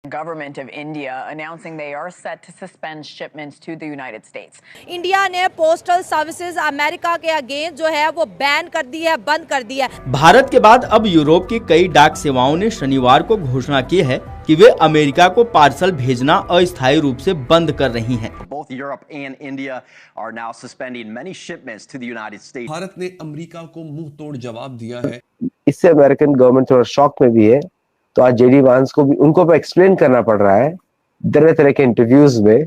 Government of India announcing they are set to suspend shipments to the United States. India ने postal services America के against जो है वो ban कर दी है, बंद कर दी है। भारत के बाद अब यूरोप की कई डाक सेवाओं ने शनिवार को घोषणा की है कि वे अमेरिका को पार्सल भेजना अस्थायी रूप से बंद कर रही हैं। Both Europe and India are now suspending many shipments to the United States. Bharat ने अमेरिका को मुंह तोड़ जवाब दिया है। इससे अमेरिकन गवर्नमेंट थोड़ा शॉक में भी है। तो आज जेडी वांस को भी उनको भी एक्सप्लेन करना पड़ रहा है तरह तरह के इंटरव्यूज में,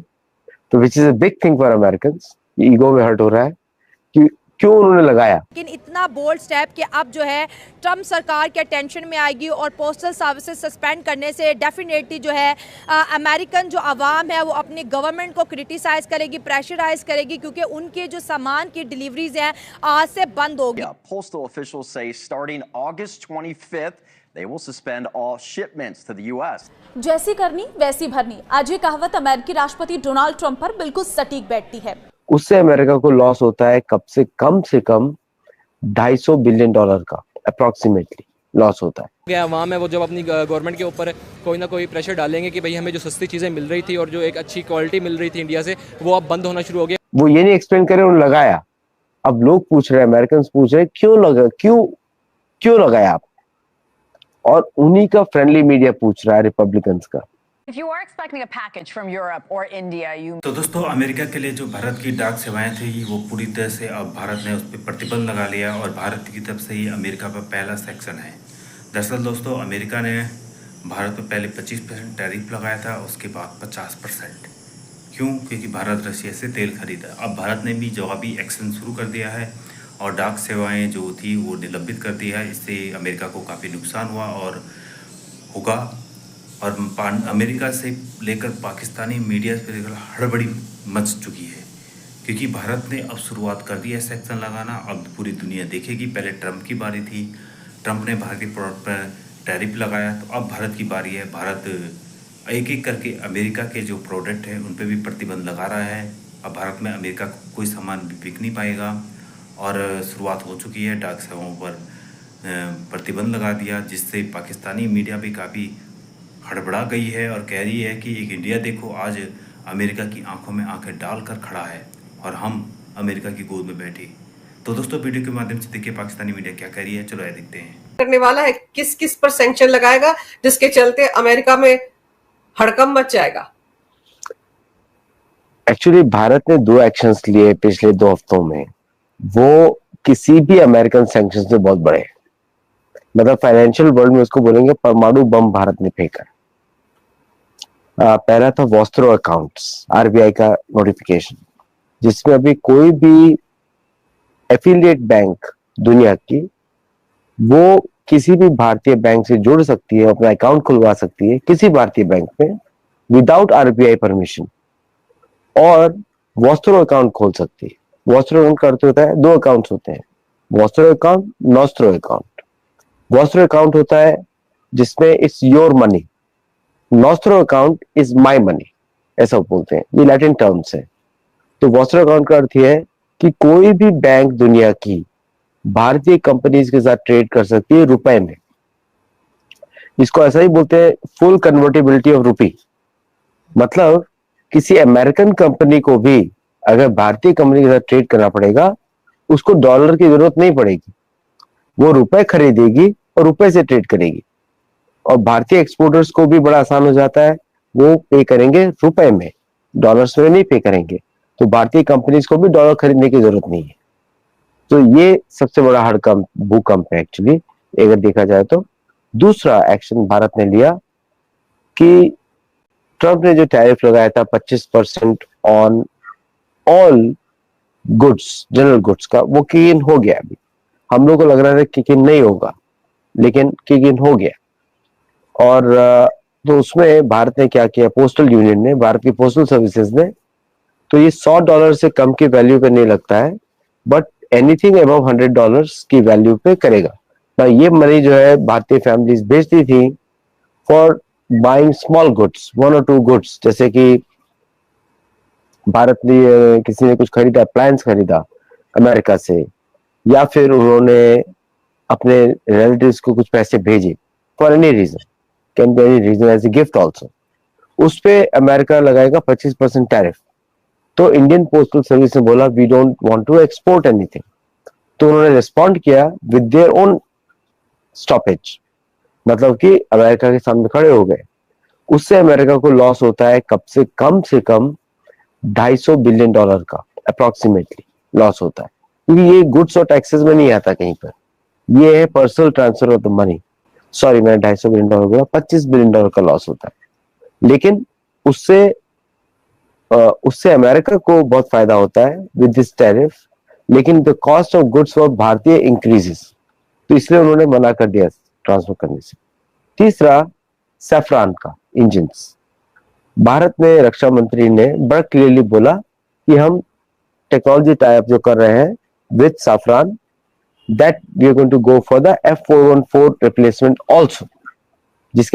तो which is a big thing for Americans. Ego में हर्ट हो रहा है कि क्यों उन्होंने लगाया। लेकिन इतना बोल्ड स्टेप कि अब जो है ट्रम्प सरकार के अटेंशन में आएगी और पोस्टल सर्विसेज सस्पेंड करने से डेफिनेटली जो है अमेरिकन जो आवाम है वो अपनी गवर्नमेंट को क्रिटिसाइज करेगी, प्रेशराइज करेगी, क्योंकि उनके जो सामान की डिलीवरीज हैं आज से बंद होगी। Postal officials say starting August 25th they will suspend all shipments to the US. जैसी करनी वैसी भरनी, आज ये कहावत अमेरिकी राष्ट्रपति डोनाल्ड ट्रंप पर बिल्कुल सटीक बैठती है। उससे अमेरिका को लॉस होता है कब से कम $250 बिलियन का अप्रोक्सीमेटली लॉस होता है। अवाम है वो जब अपनी गवर्नमेंट के ऊपर कोई ना कोई प्रेशर डालेंगे कि भाई हमें जो सस्ती चीजें मिल रही थी और जो एक अच्छी क्वालिटी मिल रही थी इंडिया से, वो अब बंद होना शुरू हो गया। वो ये नहीं एक्सप्लेन करे उन्होंने लगाया। अब लोग पूछ रहे हैं, अमेरिकन पूछ रहे हैं क्यों लगाया आप, और उन्हीं का फ्रेंडली मीडिया पूछ रहा है, रिपब्लिकन्स का। If you are expecting a package from Europe or India, you तो दोस्तों अमेरिका के लिए जो भारत की डाक सेवाएं थी वो पूरी तरह से अब भारत ने उस पर प्रतिबंध लगा लिया और भारत की तरफ से ही अमेरिका पर पहला सेक्शन है। दरअसल दोस्तों अमेरिका ने भारत पर पहले 25% टैरिफ लगाया था, उसके बाद 50%। क्यों? क्योंकि भारत रशिया से तेल खरीदा। अब भारत ने भी जवाबी एक्शन शुरू कर दिया है और डाक सेवाएं जो थी वो निलंबित कर दी है। इससे अमेरिका को काफ़ी नुकसान हुआ और होगा। और अमेरिका से लेकर पाकिस्तानी मीडिया से लेकर हड़बड़ी मच चुकी है, क्योंकि भारत ने अब शुरुआत कर दी है सेक्शन लगाना। अब पूरी दुनिया देखेगी। पहले ट्रंप की बारी थी, ट्रंप ने भारतीय प्रोडक्ट पर टैरिफ लगाया, तो अब भारत की बारी है। भारत एक एक करके अमेरिका के जो प्रोडक्ट हैं उन पर भी प्रतिबंध लगा रहा है। अब भारत में अमेरिका का कोई सामान बिक नहीं पाएगा और शुरुआत हो चुकी है। डाक सेवाओं पर प्रतिबंध लगा दिया, जिससे पाकिस्तानी मीडिया भी काफ़ी हड़बड़ा गई है और कह रही है कि एक इंडिया देखो आज अमेरिका की आंखों में आंखें डालकर खड़ा है और हम अमेरिका की गोद में बैठे। तो दोस्तों वीडियो के माध्यम से देखिए पाकिस्तानी मीडिया क्या कह रही है, चलो देखते हैं। करने वाला है, किस किस पर सैंक्शन लगाएगा जिसके चलते अमेरिका में हड़कंप मच जाएगा। एक्चुअली भारत ने 2 एक्शंस लिए पिछले 2 हफ्तों में, वो किसी भी अमेरिकन सैंक्शन से बहुत बड़े हैं। मतलब फाइनेंशियल वर्ल्ड में उसको बोलेंगे परमाणु बम भारत ने फेंका। पहला था वॉस्त्रो अकाउंट्स, आरबीआई का नोटिफिकेशन, जिसमें अभी कोई भी एफिलिएट बैंक दुनिया की वो किसी भी भारतीय बैंक से जुड़ सकती है, अपना अकाउंट खुलवा सकती है किसी भारतीय बैंक में विदाउट आरबीआई परमिशन, और वॉस्त्रो अकाउंट खोल सकती है। वॉस्त्रो अकाउंट करते होता है 2 अकाउंट्स होते हैं, vostro account, nostro account. Vostro account होता है जिसमें it's your money, nostro account is my money, ऐसा बोलते हैं, ये लैटिन टर्म्स है। तो वॉस्त्रो अकाउंट का अर्थ यह है कि कोई भी बैंक दुनिया की भारतीय कंपनीज के साथ ट्रेड कर सकती है रुपए में। इसको ऐसा ही बोलते हैं फुल कन्वर्टेबिलिटी ऑफ रुपी। मतलब किसी अमेरिकन कंपनी को भी अगर भारतीय कंपनी के साथ ट्रेड करना पड़ेगा, उसको डॉलर की जरूरत नहीं पड़ेगी, वो रुपए खरीदेगी और रुपए से ट्रेड करेगी। और भारतीय एक्सपोर्टर्स को भी बड़ा आसान हो जाता है, वो पे करेंगे रुपए में, डॉलर्स में नहीं पे करेंगे। तो भारतीय कंपनीज को भी डॉलर खरीदने की जरूरत नहीं है। तो ये सबसे बड़ा हड़कंप, भूकंप है एक्चुअली अगर देखा जाए तो। दूसरा एक्शन भारत ने लिया कि ट्रंप ने जो टैरिफ लगाया था 25% on all goods, general goods का, वो किक इन हो गया। अभी हम लोग को लग रहा था किक इन नहीं होगा, लेकिन किक इन हो गया। और तो उसमें भारत ने क्या किया, पोस्टल यूनियन ने, भारत की पोस्टल सर्विसेज ने, तो ये $100 से कम की वैल्यू पे नहीं लगता है, बट एनीथिंग अबव $100 की वैल्यू पे करेगा। तो ये मनी जो है भारतीय फैमिलीज भेजती थी for buying small goods, 1 or 2 goods, जैसे कि भारत ने किसी ने कुछ खरीदा, अप्लायंस खरीदा अमेरिका से, या फिर उन्होंने अपने रिलेटिव्स को कुछ पैसे भेजे for any reason, can be any reason as a gift also. उस पे अमेरिका लगाएगा 25% टैरिफ। तो इंडियन पोस्टल सर्विस ने बोला we don't want to export anything, तो उन्होंने रिस्पॉन्ड किया विद देयर ओन स्टॉपेज, मतलब कि अमेरिका के सामने खड़े हो गए। उससे अमेरिका को लॉस होता है कम से कम $250 बिलियन का अप्रोक्सीमेटली लॉस होता है, क्योंकि ये गुड्स और टैक्सेस में नहीं आता कहीं पर, ये है personal transfer of the money. Sorry, मैंने $250 बिलियन बोला, $25 बिलियन का लॉस होता है। लेकिन उससे अमेरिका को बहुत फायदा होता है विद दिस टैरिफ, लेकिन the cost of goods for भारतीय इंक्रीजेस, तो इसलिए उन्होंने मना कर दिया ट्रांसफर करने से। तीसरा, सैफरान का इंजिन्स, भारत में रक्षा मंत्री ने बड़ा क्लियरली बोला कि हम टेक्नोलॉजी टाई अप जो कर रहे हैं with Safran, that we are going to go for the F414 replacement also, जिसके